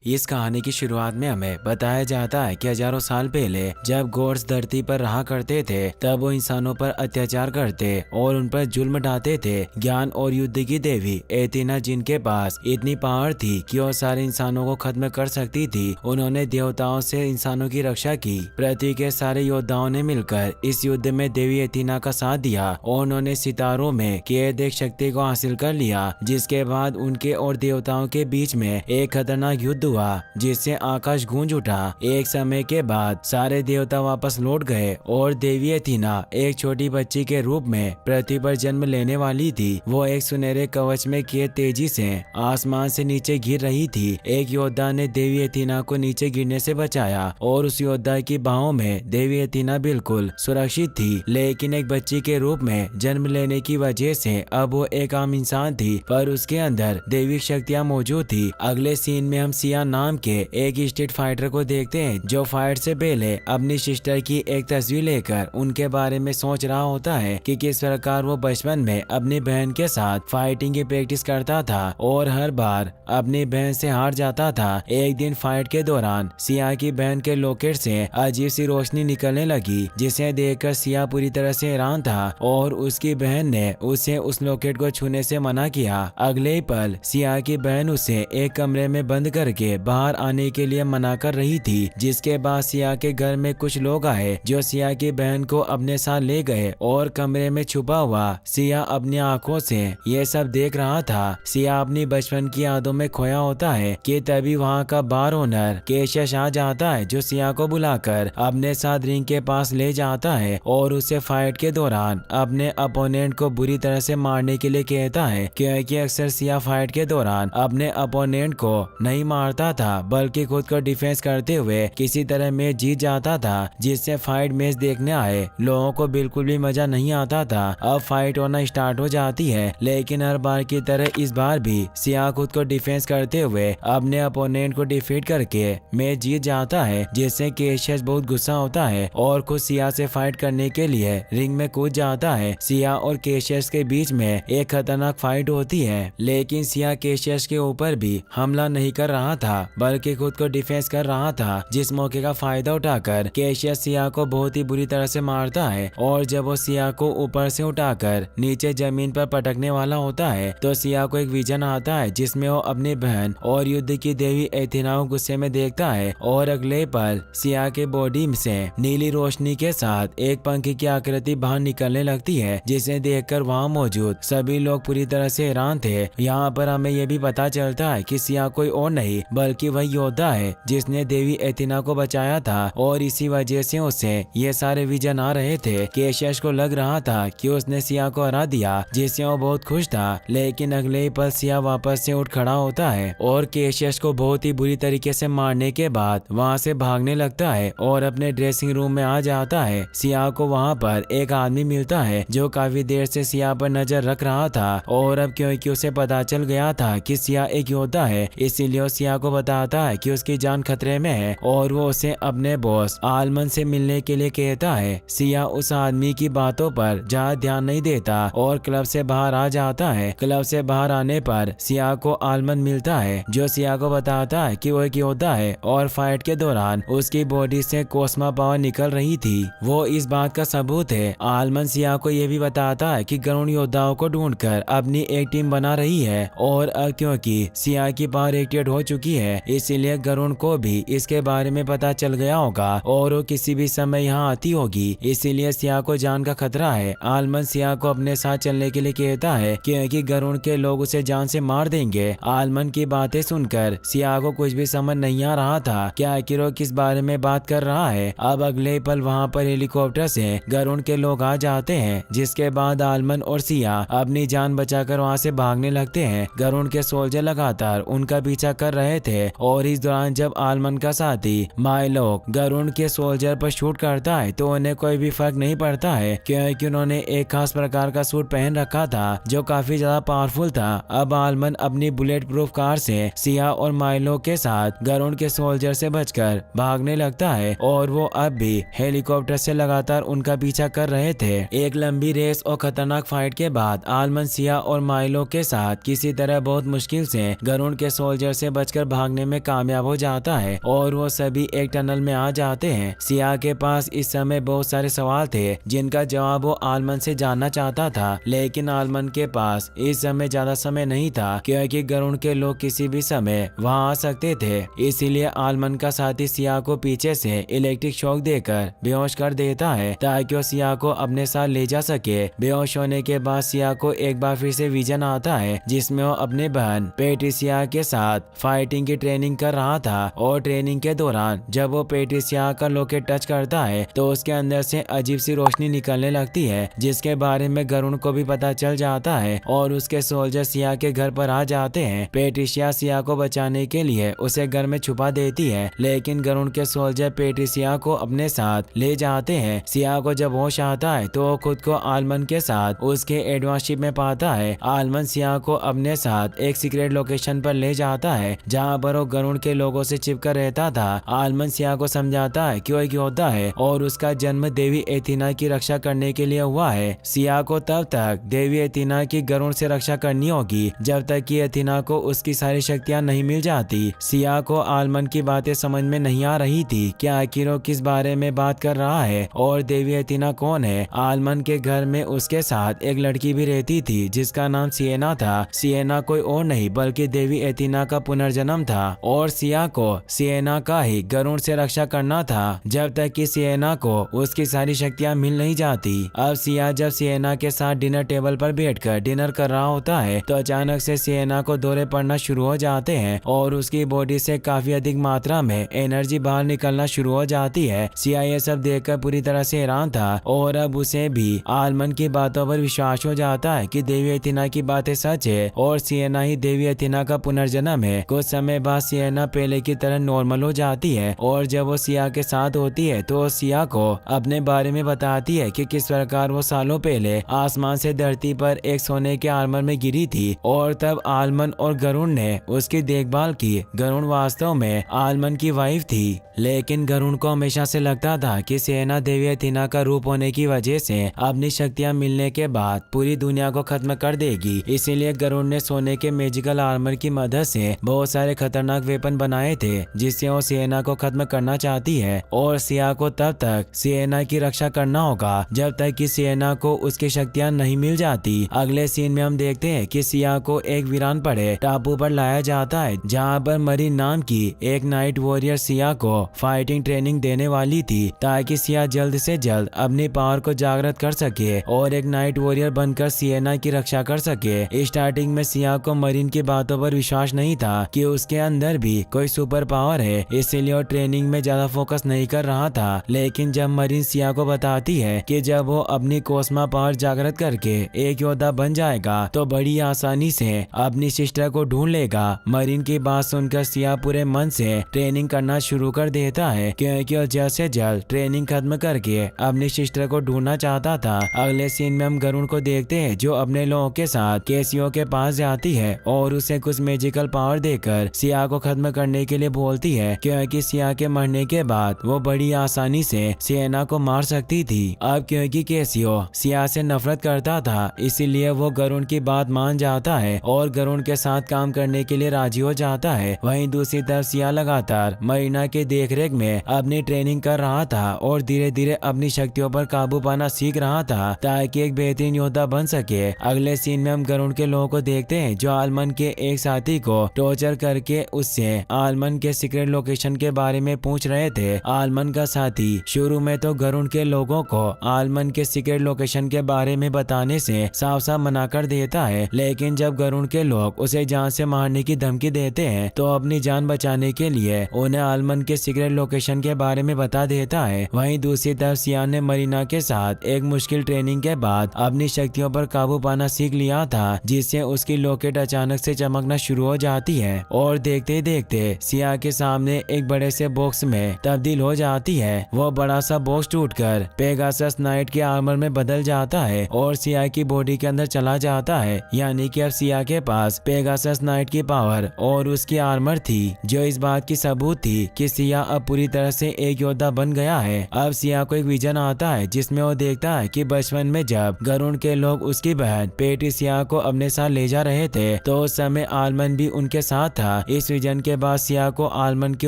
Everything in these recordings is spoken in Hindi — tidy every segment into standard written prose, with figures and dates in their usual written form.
इस कहानी की शुरुआत में हमें बताया जाता है कि हजारों साल पहले जब गॉड्स धरती पर रहा करते थे तब वो इंसानों पर अत्याचार करते और उन पर जुल्म ढाते थे। ज्ञान और युद्ध की देवी एथेना जिनके पास इतनी पावर थी कि वो सारे इंसानों को खत्म कर सकती थी, उन्होंने देवताओं से इंसानों की रक्षा की। पृथ्वी के सारे योद्धाओं ने मिलकर इस युद्ध में देवी एथेना का साथ दिया और उन्होंने सितारों में कैद एक शक्ति को हासिल कर लिया, जिसके बाद उनके और देवताओं के बीच में एक खतरनाक युद्ध हुआ जिससे आकाश गूंज उठा। एक समय के बाद सारे देवता वापस लौट गए और देवी एथेना एक छोटी बच्ची के रूप में पृथ्वी पर जन्म लेने वाली थी। वो एक सुनहरे कवच में कैद तेजी से आसमान से नीचे गिर रही थी। एक योद्धा ने देवी एथेना को नीचे गिरने से बचाया और उस योद्धा की बाहों में देवी एथेना बिल्कुल सुरक्षित थी, लेकिन एक बच्ची के रूप में जन्म लेने की वजह से अब वो एक आम इंसान थी, पर उसके अंदर दैविक शक्तियां मौजूद थी। अगले सीन में हम सिया नाम के एक स्ट्रीट फाइटर को देखते हैं जो फाइट से पहले अपनी सिस्टर की एक तस्वीर लेकर उनके बारे में सोच रहा होता है कि किस प्रकार वो बचपन में अपनी बहन के साथ फाइटिंग की प्रैक्टिस करता था और हर बार अपनी बहन से हार जाता था। एक दिन फाइट के दौरान सिया की बहन के लॉकेट से अजीब सी रोशनी निकलने लगी, जिसे देखकर सिया पूरी तरह से हैरान था और उसकी बहन ने उसे उस लॉकेट को छूने से मना किया। अगले ही पल सिया की बहन उसे एक कमरे में बंद करके बाहर आने के लिए मना कर रही थी, जिसके बाद सिया के घर में कुछ लोग आए जो सिया की बहन को अपने साथ ले गए और कमरे में छुपा हुआ सिया अपनी आंखों से ये सब देख रहा था। सिया अपनी बचपन की यादों में खोया होता है कि तभी वहाँ का बार ओनर केशश आ जाता है जो सिया को बुलाकर अपने साथ रिंग के पास ले जाता है और उसे फाइट के दौरान अपने अपोनेंट को बुरी तरह से मारने के लिए कहता है, क्योंकि अक्सर सिया फाइट के दौरान अपने अपोनेंट को नहीं मारता था बल्कि खुद को डिफेंस करते हुए किसी तरह मैच जीत जाता था, जिससे फाइट मैच देखने आए लोगों को बिल्कुल भी मजा नहीं आता था। अब फाइट होना स्टार्ट हो जाती है, लेकिन हर बार की तरह इस बार भी सिया खुद को डिफेंस करते हुए अपने अपोनेंट को डिफीट करके मैच जीत जाता है, जिससे केशस बहुत गुस्सा होता है और खुद सिया से फाइट करने के लिए रिंग में कूद जाता है। सिया और केशस के बीच में एक खतरनाक फाइट होती है, लेकिन सिया केशस के ऊपर भी हमला नहीं कर रहा था बल्कि खुद को डिफेंस कर रहा था। जिस मौके का फायदा उठाकर केशस सिया को बहुत ही बुरी तरह से मारता है और जब वो सिया को ऊपर से उठाकर नीचे जमीन पर पटकने वाला होता है तो सिया को एक विजन आता है जिसमें वो अपनी बहन और युद्ध की देवी एथेना को गुस्से में देखता है और अगले पल सिया के बॉडी से नीली रोशनी के साथ एक पंखी की आकृति बाहर निकलने लगती है, जिसे देखकर वहाँ मौजूद सभी लोग पूरी तरह से हैरान थे। यहाँ पर हमें यह भी पता चलता है कि सिया कोई और नहीं बल्कि वही योद्धा है जिसने देवी एथेना को बचाया था और इसी वजह से उसे ये सारे विजन आ रहे थे। केशस को लग रहा था कि उसने सिया को हरा दिया, जिससे वो बहुत खुश था, लेकिन अगले ही पल सिया वापस से उठ खड़ा होता है और केशस को बहुत ही बुरी तरीके से मारने के बाद वहाँ से भागने लगता है और अपने ड्रेसिंग रूम में आ जाता है। सिया को वहाँ पर एक आदमी मिलता है जो काफी देर से सिया पर नजर रख रहा था और अब क्योंकि उसे पता चल गया था कि सिया एक योद्धा है, इसीलिए वो सिया को बताता है कि उसकी जान खतरे में है और वो उसे अपने बॉस आलमन से मिलने के लिए कहता है। सिया उस आदमी की बातों पर ज्यादा ध्यान नहीं देता और क्लब से बाहर आ जाता है। क्लब से बाहर आने पर सिया को आलमन मिलता है जो सिया को बताता है कि वो एक योद्धा है और फाइट के दौरान उसकी बॉडी से कोस्मा पावर निकल रही थी, वो इस बात का सबूत है। आलमन सिया को ये भी बताता है कि गरुण योद्धाओं को ढूंढकर अपनी एक टीम बना रही है और अब क्योंकि सिया की पावर एक्टिवेट हो चुकी है इसीलिए गरुण को भी इसके बारे में पता चल गया होगा और वो किसी भी समय यहाँ आती होगी, इसीलिए सिया को जान का खतरा है। आलमन सिया को अपने साथ चलने के लिए कहता है क्योंकि गरुण के लोग उसे जान से मार देंगे। आलमन की बातें सुनकर सिया को कुछ भी समझ नहीं आ रहा था कि आखिर वो किस बारे में बात कर रहा है। अब अगले पल वहाँ पर हेलीकॉप्टर से गरुण के लोग आ जाते हैं, जिसके बाद आलमन और सिया अपनी जान बचाकर वहाँ से भागने लगते हैं। गरुण के सोल्जर लगातार उनका पीछा कर रहे थे और इस दौरान जब आलमन का साथी माइलो गरुण के सोल्जर पर शूट करता है तो उन्हें कोई भी फर्क नहीं पड़ता है क्योंकि उन्होंने एक खास प्रकार का सूट पहन रखा था जो काफी ज्यादा पावरफुल था। अब आलमन अपनी बुलेट प्रूफ कार से सिया और माइलो के साथ गरुण के सोल्जर से बचकर भागने लगता है और वो अब भी हेलीकॉप्टर से लगातार उनका पीछा कर रहे थे। एक लंबी रेस और खतरनाक फाइट के बाद आलमन सिया और माइलो के साथ किसी तरह बहुत मुश्किल से गरुण के सोल्जर से बचकर भागने में कामयाब हो जाता है और वो सभी एक टनल में आ जाते हैं। सिया के पास इस समय बहुत सारे सवाल थे जिनका जवाब वो आलमन से जानना चाहता था, लेकिन आलमन के पास इस समय ज्यादा समय नहीं था क्योंकि गरुड़ के लोग किसी भी समय वहां आ सकते थे। इसीलिए आलमन का साथी सिया को पीछे से इलेक्ट्रिक शॉक देकर बेहोश कर देता है ताकि वो सिया को अपने साथ ले जा सके। बेहोश होने के बाद सिया को एक बार फिर से विजन आता है जिसमें वो अपने बहन पेट्रिसिया के साथ फाइटिंग की ट्रेनिंग कर रहा था और ट्रेनिंग के दौरान जब वो पेट्रिसिया का लॉकेट टच करता है तो उसके अंदर से अजीब सी रोशनी निकलने लगती है जिसके बारे में गरुड़ को भी पता चल जाता है और उसके सोल्जर सिया के घर पर आ जाते हैं। पेट्रिसिया सिया को बचाने के लिए उसे घर में छुपा देती है, लेकिन गरुड़ के सोल्जर पेट्रिसिया को अपने साथ ले जाते हैं। सिया को जब होश आता है तो वो खुद को आलमन के साथ उसके एडवांस शिप में पाता है। आलमन सिया को अपने साथ एक सीक्रेट लोकेशन पर ले जाता है जहाँ पर वो गरुड़ के लोगों से चिपकर रहता था। आलमन सिया को समझाता है कि वो एक योद्धा है और उसका जन्म देवी एथीना की रक्षा करने के लिए हुआ है। सिया को तब तक देवी एथीना की गरुड़ से रक्षा करनी होगी जब तक कि एथीना को उसकी सारी शक्तियां नहीं मिल जाती। सिया को आलमन की बातें समझ में नहीं आ रही थी कि आखिर वो किस बारे में बात कर रहा है और देवी एथीना कौन है। आलमन के घर में उसके साथ एक लड़की भी रहती थी जिसका नाम सिएना था। सिएना कोई और नहीं बल्कि देवी एथीना का पुनर्जन्म था और सिया को सिएना का ही गरुड़ से रक्षा करना था जब तक कि सिएना को उसकी सारी शक्तियां मिल नहीं जाती। अब सिया जब सिएना के साथ डिनर टेबल पर बैठकर डिनर कर रहा होता है तो अचानक से सिएना को दौरे पड़ना शुरू हो जाते हैं और उसकी बॉडी से काफी अधिक मात्रा में एनर्जी बाहर निकलना शुरू हो जाती है। सिया ये सब देखकर पूरी तरह से हैरान था और अब उसे भी आलमन की बातों पर विश्वास हो जाता है कि देवी एथीना की बातें सच है और सिएना ही देवी एथीना का पुनर्जन्म है। कुछ समय बाद सिएना पहले की तरह नॉर्मल हो जाती है और जब वो सिया के साथ होती है तो सिया को अपने बारे में बताती है कि किस प्रकार वो सालों पहले आसमान से धरती पर एक सोने के आर्मर में गिरी थी और तब आलमन और गरुड़ ने उसकी देखभाल की। गरुड़ वास्तव में आलमन की वाइफ थी, लेकिन गरुड़ को हमेशा से लगता था कि सिएना देवी एथीना का रूप होने की वजह से अपनी शक्तियां मिलने के बाद पूरी दुनिया को खत्म कर देगी। इसीलिए गरुड़ ने सोने के मैजिकल आर्मर की मदद से बहुत सारे खतरनाक वेपन बनाए थे जिससे वो सिएना को खत्म करना चाहती है और सिया को तब तक सिएना की रक्षा करना होगा जब तक कि सिएना को उसकी शक्तियां नहीं मिल जाती। अगले सीन में हम देखते हैं कि सिया को एक वीरान पड़े टापू पर लाया जाता है जहाँ पर मरीन नाम की एक नाइट वॉरियर सिया को फाइटिंग ट्रेनिंग देने वाली थी ताकि सिया जल्द से जल्द अपनी पावर को जागृत कर सके और एक नाइट वॉरियर बनकर सिएना की रक्षा कर सके। स्टार्टिंग में सिया को मरीन की बातों पर विश्वास नहीं था कि उसके अंदर भी कोई सुपर पावर है, इसीलिए वो ट्रेनिंग में ज्यादा फोकस नहीं कर रहा था। लेकिन जब मरीन सिया को बताती है कि जब वो अपनी कोस्मा पावर जागृत करके एक योद्धा बन जाएगा तो बड़ी आसानी से अपनी सिस्टर को ढूंढ लेगा। मरीन की बात सुनकर सिया पूरे मन से ट्रेनिंग करना शुरू कर देता है क्योंकि वो जल्द से जल्द ट्रेनिंग खत्म करके अपनी सिस्टर को ढूंढना चाहता था। अगले सीन में हम गरुड़ को देखते हैं जो अपने लोगों के साथ कैसियो के पास जाती है और उसे कुछ मैजिकल पावर देकर सिया को खत्म करने के लिए बोलती है क्योंकि सिया के मरने के बाद वो बड़ी आसानी से सिएना को मार सकती थी। अब क्योंकि कैसियो सिया से नफरत करता था इसीलिए वो गरुड़ की बात मान जाता है और गरुड़ के साथ काम करने के लिए राजी हो जाता है। वहीं दूसरी तरफ सिया लगातार मरीना के देखरेख में अपनी ट्रेनिंग कर रहा था और धीरे धीरे अपनी शक्तियों पर काबू पाना सीख रहा था ताकि एक बेहतरीन योद्धा बन सके। अगले सीन में हम गरुड़ के लोगों को देखते हैं जो आलमन के एक साथी को टॉर्चर करके उससे आलमन के सीक्रेट लोकेशन के बारे में पूछ रहे थे। आलमन का साथी शुरू में तो गरुड़ के लोगों को आलमन के सीक्रेट लोकेशन के बारे में बताने से साफ साफ मना कर देता है, लेकिन जब गरुड़ के लोग उसे जान से मारने की धमकी देते हैं तो अपनी जान बचाने के लिए उन्हें आलमन के सीक्रेट लोकेशन के बारे में बता देता है। वहीं दूसरी तरफ सिया ने मरीना के साथ एक मुश्किल ट्रेनिंग के बाद अपनी शक्तियों पर काबू पाना सीख लिया था जिससे उसकी लॉकेट अचानक से चमकना शुरू हो जाती है और देखते देखते सिया के सामने एक बड़े से बॉक्स में तब्दील हो जाती है। वो बड़ा सा बॉक्स टूटकर पेगासस नाइट के आर्मर में बदल जाता है और सिया की बॉडी के अंदर चला जाता है। यानी कि अब सिया के पास पेगासस नाइट की पावर और उसकी आर्मर थी जो इस बात की सबूत थी कि सिया अब पूरी तरह से एक योद्धा बन गया है। अब सिया को एक विजन आता है जिसमें वो देखता है कि बचपन में जब गरुड़ के लोग उसकी बहन पेट्रिसिया को अपने साथ ले जा रहे थे तो उस समय आलमन भी उनके साथ था। इस विजन के बाद सिया को आलमंड के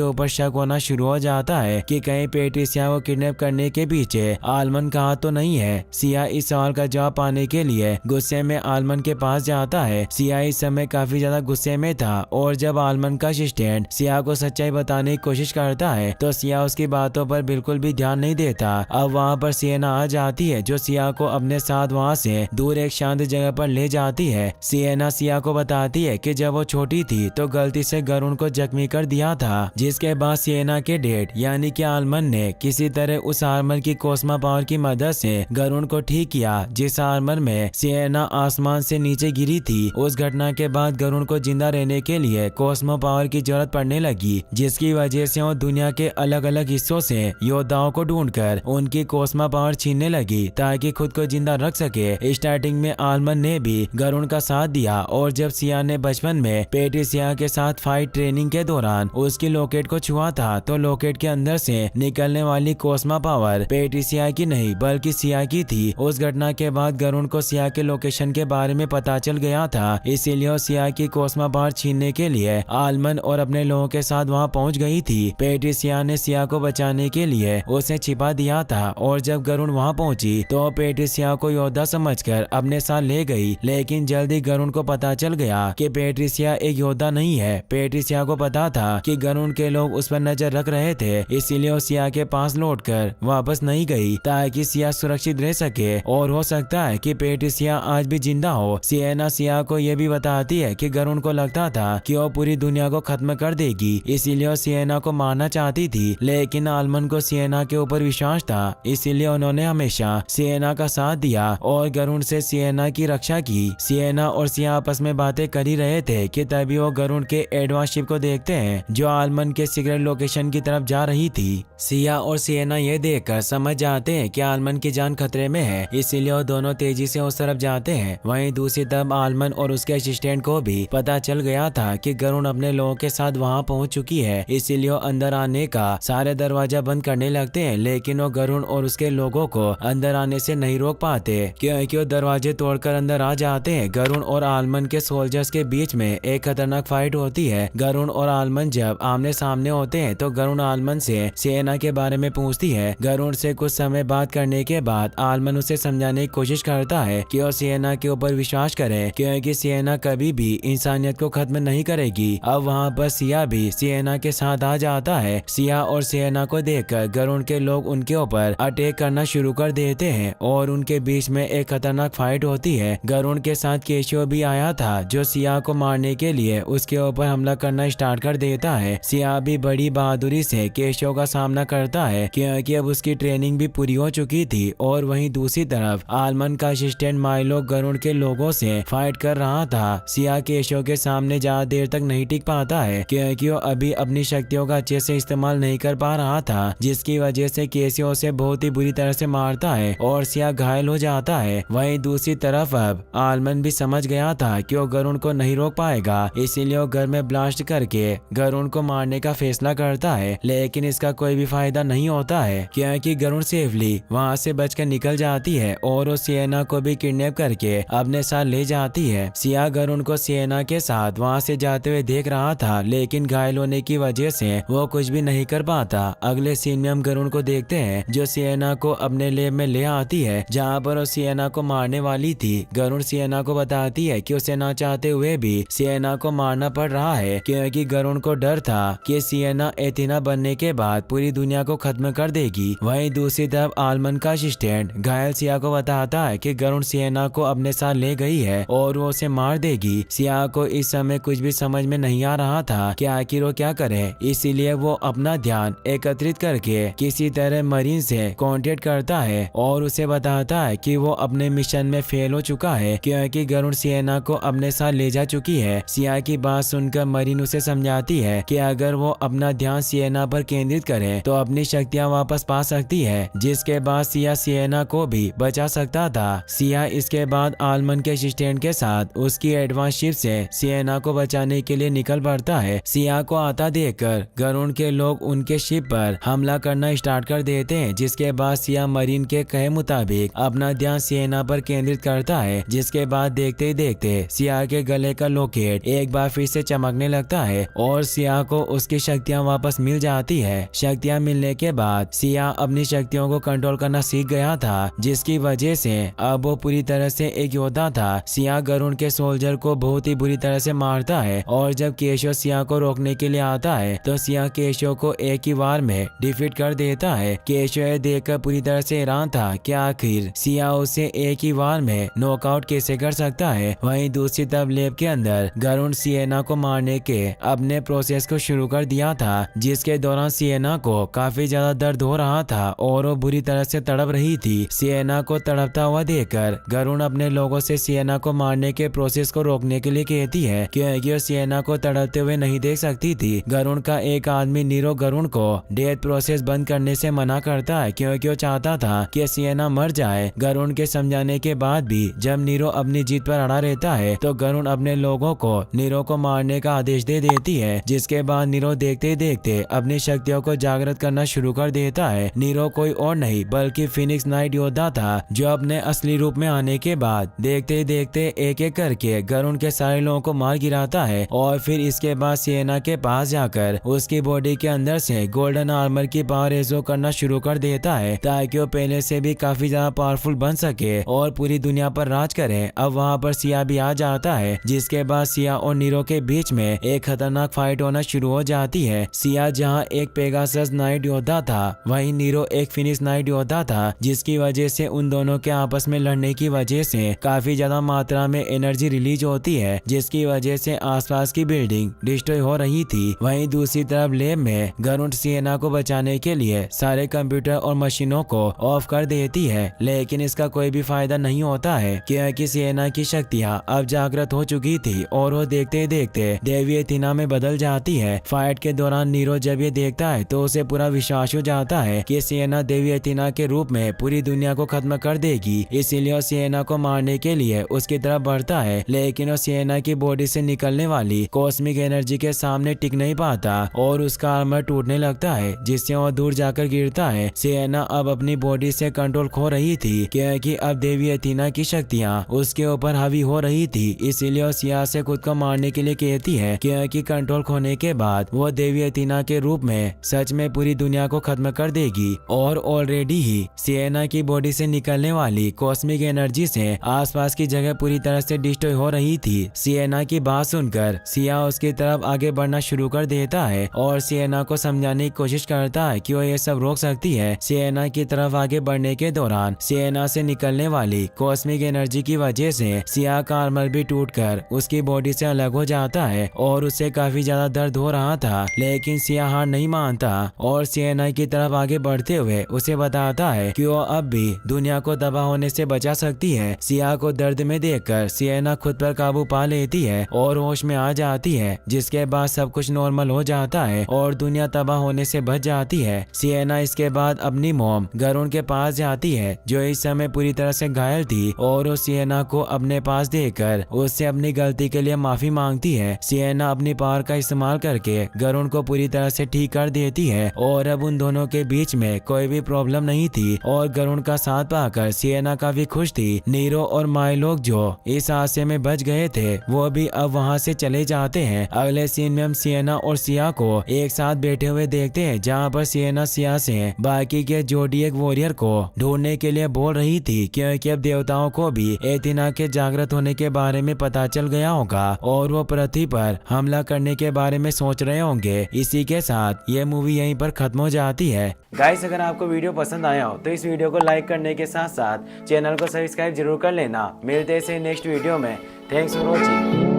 ऊपर शक होना शुरू हो जाता है कि कहीं पेट्रिसिया को किडनैप करने के पीछे आलमंड का हाथ तो नहीं है। सिया इस सवाल का जवाब पाने के लिए गुस्से में आलमंड के पास जाता है। सिया इस समय काफी ज्यादा गुस्से में था और जब आलमंड का असिस्टेंट सिया को सच्चाई बताने की कोशिश करता है तो सिया उसकी बातों पर बिल्कुल भी ध्यान नहीं देता। अब वहाँ पर सियना आ जाती है जो सिया को अपने साथ वहाँ से दूर एक शांत जगह पर ले जाती है। सियना सिया को बताती है कि जब वो छोटी थी तो गलती से गरुण को जख्मी कर दिया था, जिसके बाद सियना के डैड यानी कि आलमंड ने किसी तरह उस आर्मर की कोस्मा पावर की मदद से गरुण को ठीक किया जिस आर्मर में सियना आसमान से नीचे गिरी थी। उस घटना के बाद गरुण को जिंदा रहने के लिए कोस्मो पावर की जरूरत पड़ने लगी, जिसकी वजह से वो दुनिया के अलग अलग हिस्सों से योद्धाओं को ढूंढकर उनकी कोस्मा पावर छीनने लगी ताकि खुद को जिंदा रख सके। स्टार्टिंग में आलमंड ने भी गरुण का साथ दिया और जब सिया ने बचपन में पेट्रिसिया के साथ फाइट ट्रेनिंग के दौरान उसकी लॉकेट को छुआ था तो लॉकेट के अंदर से निकलने वाली कोस्मा पावर पेट्रिसिया की नहीं बल्कि सिया की थी। उस घटना के बाद गरुण को सिया के लोकेशन के बारे में पता चल गया था, इसीलिए सिया की कोस्मा पावर छीनने के लिए आलमंड और अपने लोगों के साथ वहां पहुंच गई थी। पेट्रिसिया ने सिया को बचाने के लिए उसे छिपा दिया था और जब गरुण वहां पहुंची तो पेट्रिसिया को योद्धा समझकर अपने साथ ले गई, लेकिन जल्दी गरुण को पता चल गया कि पेट्रिसिया एक योद्धा नहीं है। पेट्रिसिया को पता था कि गरुण के लोग उस पर नजर रख रहे थे, इसीलिए वो सिया के पास लौटकर वापस नहीं गई ताकि सिया सुरक्षित रह सके और हो सकता है कि पेट्रिसिया आज भी जिंदा हो। सियना सिया को यह भी बताती है कि गरुण को लगता था कि वो पूरी दुनिया को खत्म कर देगी, इसीलिए वो सियना को मारना चाहती थी, लेकिन आलमंड को सियना के ऊपर विश्वास था, इसीलिए उन्होंने हमेशा सियना का साथ दिया और गरुण से सियना की रक्षा की। सियना और सिया आपस में बातें कर ही रहे थे कि तभी वो गरुण के एडवांस शिप को देखते हैं जो आलमंड के सीक्रेट लोकेशन की तरफ जा रही थी। सिया और सियना ये देखकर समझ जाते हैं कि आलमंड की जान खतरे में है, इसीलिए वो दोनों तेजी से उस तरफ जाते हैं। वहीं दूसरी तरफ आलमंड और उसके असिस्टेंट को भी पता चल गया था कि गरुण अपने लोगों के साथ वहां पहुंच चुकी है, इसीलिए वो अंदर आने का सारे दरवाजा बंद करने लगते हैं, लेकिन वो गरुण और उसके लोगों को अंदर आने से नहीं रोक पाते क्योंकि वो दरवाजे तोड़कर अंदर आ जाते हैं। गरुण और आलमंड के सोल्जर्स के बीच में एक खतरनाक फाइट होती है। गरुण और आलमंड जब आमने सामने होते हैं तो गरुण आलमंड से सियना के बारे में पूछती है। गरुण से कुछ समय बात करने के बाद आलमंड उसे समझाने की कोशिश करता है कि वो सियना के ऊपर विश्वास करे क्योंकि सियना कभी भी इंसानियत को खत्म नहीं करेगी। अब वहाँ पर सिया भी सियना के साथ आ जाता है। सिया और सियना को देखकर गरुण के लोग उनके ऊपर अटैक करना शुरू कर देते हैं और उनके बीच में एक खतरनाक फाइट होती है। गरुण के साथ केशव भी आया था जो सिया को मारने के लिए उसके ऊपर हमला करना स्टार्ट कर देता है। सिया भी बड़ी बहादुरी से केशव का सामना करता है क्योंकि अब उसकी ट्रेनिंग भी पूरी हो चुकी थी। और वहीं दूसरी तरफ आलमंड का असिस्टेंट माइलो गरुण के लोगों से फाइट कर रहा था। सिया केशव के सामने ज्यादा देर तक नहीं टिक पाता है क्योंकि वो अभी अपनी शक्तियों का अच्छे से इस्तेमाल नहीं कर पा रहा था, जिसकी वजह से केशव उसे बहुत ही बुरी तरह से मारता है और सिया घायल हो जाता है। वहीं दूसरी तरफ अब आलमंड भी समझ गया था कि वो गरुण को नहीं रोक पाएगा, इसीलिए वो घर में ब्लास्ट करके गरुण को मारने का फैसला करता है, लेकिन इसका कोई भी फायदा नहीं होता है क्योंकि गरुण सेफली वहाँ से बचकर निकल जाती है और वो सियना को भी किडनैप करके अपने साथ ले जाती है। सिया गरुण को सियना के साथ वहाँ से जाते हुए देख रहा था, लेकिन घायल होने की वजह से वो कुछ भी नहीं कर पाता। अगले सीन में हम गरुण को देखते हैं जो सियना को अपने लेब में ले आती है जहाँ पर वो सियना को मारने वाली थी। गरुण सियना को बताती है कि उसे ना चाहते हुए भी सियना को मारना पड़ रहा है क्योंकि गरुण को डर था कि सियना एथेना बनने के बाद पूरी दुनिया को खत्म कर देगी। वहीं दूसरी तरफ आलमंड का असिस्टेंट घायल सिया को बताता है कि गरुण सियना को अपने साथ ले गई है और वो उसे मार देगी। सिया को इस समय कुछ भी समझ में नहीं आ रहा था कि आखिर वो क्या करे, इसीलिए वो अपना ध्यान एकत्रित करके किसी तरह मरीन से कांटेक्ट करता है और उसे बताता है कि वो अपने मिशन में फेल हो चुका है क्योंकि गरुण सियना को अपने साथ ले जा चुकी है। सिया की बात सुनकर मरीन उसे समझाती है कि अगर वो अपना ध्यान सियना पर केंद्रित करे तो अपनी शक्तियाँ वापस पा सकती है, जिसके बाद सिया सियना को भी बचा सकता था। सिया इसके बाद आलमंड के असिस्टेंट के साथ उसकी एडवांस शिप से सियना को बचाने के लिए निकल पड़ता है। सिया को आता देखकर गरुण के लोग उनके शिप पर हमला करना स्टार्ट कर देते हैं, जिसके बाद सिया मरीन के कहे मुताबिक अपना ध्यान सियना पर केंद्रित करता है, जिसके बाद देखते ही देखते सिया के गले का लॉकेट एक बार फिर से चमकने लगता है और सिया को उसकी शक्तियाँ वापस मिल जाती है। शक्तियाँ मिलने के बाद सिया अपनी शक्तियों को कंट्रोल करना सीख गया था, जिसकी वजह से अब वो पूरी तरह से एक योद्धा था। सिया गरुड़ के सोल्जर को बहुत ही बुरी तरह से मारता है और जब केशव सिया को रोकने के लिए आता है तो सिया केशव को एक ही बार में डिफीट कर देता है। केशव ये देखकर पूरी तरह से हैरान था कि आखिर सिया उसे एक ही बार में नॉकआउट कैसे कर सकता है। वहीं दूसरी तरफ लैब के अंदर गरुड़ सिएना को मारने के अपने प्रोसेस को शुरू कर दिया था, जिसके दौरान सिएना को काफी ज्यादा दर्द हो रहा था और वो बुरी तरह से तड़प रही थी। सिएना को तड़पता हुआ देखकर गरुड़ अपने लोगों से सिएना को मारने के प्रोसेस को रोकने के लिए कहती है, क्योंकि वो सिएना को तड़पते हुए नहीं देख सकती थी। गरुड़ का एक आदमी नीरो गरुड़ को डेथ प्रोसेस बंद करने से मना करता है, क्योंकि वो चाहता था कि सिएना मर जाए। गरुड़ के समझाने के बाद भी जब नीरो अपनी जीत पर अड़ा रहता है तो गरुड़ अपने लोगों को नीरो को मारने का आदेश दे देती है, जिसके बाद नीरो देखते देखते अपनी शक्तियों को जागृत करना शुरू कर देता है। नीरो कोई और नहीं बल्कि फिनिक्स नाइट योद्धा था, जो अपने असली रूप में आने के बाद देखते देखते एक एक करके गरुड़ के सारे लोगों को मार गिराता है और फिर इसके बाद सिएना के पास जाकर उसकी बॉडी के अंदर से गोल्डन आर्मर की पावर एजो करना शुरू कर देता है, ताकि वो पहले से भी काफी ज्यादा पावरफुल बन सके और पूरी दुनिया पर राज करे। अब वहाँ पर सिया भी आ जाता है, जिसके बाद सिया और नीरो के बीच में एक खतरनाक फाइट होना शुरू हो जाती है। सिया जहाँ एक पेगासस नाइट योद्धा था, वहीं नीरो एक फिनिक्स नाइट योद्धा था, जिसकी वजह से उन दोनों के आपस में लड़ने की वजह से काफी ज्यादा मात्रा में एनर्जी रिलीज होती है, जिसकी वजह से आसपास की बिल्डिंग डिस्ट्रॉय हो रही थी। वहीं दूसरी तरफ लैब में गरुड़ सिएना को बचाने के लिए सारे कंप्यूटर और मशीनों को ऑफ कर देती है, लेकिन इसका कोई भी फायदा नहीं होता है, क्योंकि सिएना की शक्तियाँ अब जागृत हो चुकी थी और वो देखते देखते देवी एथेना में बदल जाती है। फाइट के दौरान नीरो जब ये देखता है तो उसे पूरा विश्वास हो जाता है कि सिएना देवी एथेना के रूप में पूरी दुनिया को खत्म कर देगी, इसीलिए वो सिएना को मारने के लिए उसकी तरफ बढ़ता है, लेकिन वो सिएना की बॉडी से निकलने वाली कॉस्मिक एनर्जी के सामने टिक नहीं पाता और उसका आर्मर टूटने लगता है, जिससे वो दूर जाकर गिरता है। सिएना अब अपनी बॉडी से कंट्रोल खो रही थी, क्योंकि अब देवी एथेना की शक्तियाँ उसके ऊपर हावी हो रही थी, इसीलिए वो सिया से खुद को मारने के लिए कहती है, क्योंकि कंट्रोल खोने के बाद वो देवी एथेना के रूप में सच में पूरी दुनिया को खत्म कर देगी। और ऑलरेडी ही सिएना की बॉडी से निकलने वाली कॉस्मिक एनर्जी से आसपास की जगह पूरी तरह से डिस्ट्रॉय हो रही थी। सिएना की बात सुनकर सिया उसकी तरफ आगे बढ़ना शुरू कर देता है और सिएना को समझाने की कोशिश करता है कि वो ये सब रोक सकती है। सिएना की तरफ आगे बढ़ने के दौरान सिएना से निकलने वाली कॉस्मिक एनर्जी की वजह से सिया का आर्मर भी टूटकर उसकी बॉडी से अलग हो जाता है और उसे काफी ज्यादा दर्द हो रहा था, लेकिन सिया हार नहीं मानता और सिएना की तरफ आगे बढ़ते हुए उसे बताता है कि वो अब भी दुनिया को तबाह होने से बचा सकती है। सिया को दर्द में देखकर सिएना खुद पर काबू पा लेती है और होश में आ जाती है, जिसके बाद सब कुछ नॉर्मल हो जाता है और दुनिया तबाह होने से बच जाती है। सिएना इसके बाद अपनी मॉम गरुड़ के पास जाती है, जो इस समय पूरी तरह से घायल थी, और वो सिएना को अपने पास देकर उससे अपनी गलती के लिए माफी मांगती है। सिएना अपनी पावर का इस्तेमाल करके गरुड़ को पूरी तरह से ठीक कर देती है और अब उन दोनों के बीच में कोई भी प्रॉब्लम नहीं थी और गरुड़ का साथ पाकर सिएना काफी खुश थी। नीरो और माई लोग जो इस हादसे में बच गए थे वो भी अब वहाँ से चले जाते हैं। अगले सीन में हम सिएना और सिया को एक साथ बैठे हुए देखते हैं, जहाँ पर सिएना सिया से बाकी के जोडिएक वॉरियर को ढूंढने के लिए बोल रही थी, क्योंकि अब देवताओं को भी एथेना के जागृत होने के बारे में पता चल गया होगा और वो पृथ्वी पर हमला करने के बारे में सोच रहे होंगे। इसी के साथ ये मूवी यहीं पर खत्म हो जाती है। गाइस, अगर आपको वीडियो पसंद आया हो तो इस वीडियो को लाइक करने के साथ साथ चैनल को सब्सक्राइब जरूर कर लेना। मिलते हैं नेक्स्ट वीडियो में। Thanks for watching.